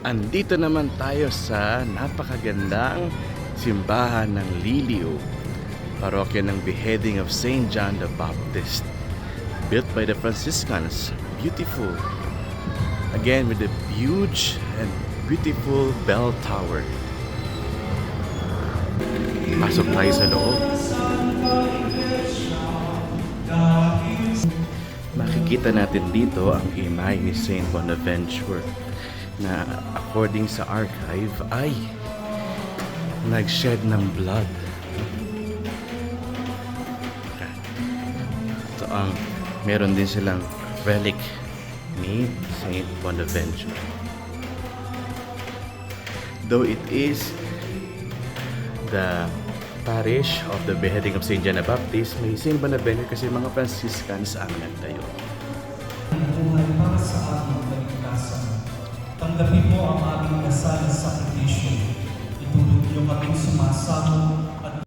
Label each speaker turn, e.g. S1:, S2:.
S1: Andito naman tayo sa napakagandang simbahan ng Liliw, parokya ng Beheading of Saint John the Baptist, built by the Franciscans. Beautiful. Again with the huge and beautiful bell tower. Pasok tayo sa loob. Makikita natin dito ang imay ni Saint Bonaventure na according sa archive ay nag-shed ng blood. Ito ang meron din silang relic ni Saint Bonaventure. Though it is the parish of the Beheading of Saint John the Baptist, may Saint Bonaventure kasi mga Franciscans ang nagtayo.
S2: Buhay para sa aming kaligtasan. Tanggapin mo ang aming